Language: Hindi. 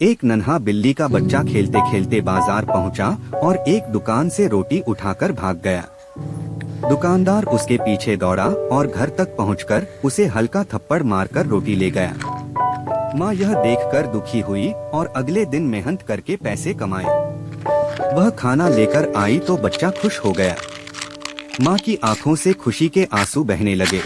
एक नन्हा बिल्ली का बच्चा खेलते खेलते बाजार पहुंचा और एक दुकान से रोटी उठाकर भाग गया। दुकानदार उसके पीछे दौड़ा और घर तक पहुंचकर उसे हल्का थप्पड़ मारकर रोटी ले गया। माँ यह देखकर दुखी हुई और अगले दिन मेहनत करके पैसे कमाए। वह खाना लेकर आई तो बच्चा खुश हो गया। माँ की आंखों से खुशी के आंसू बहने लगे।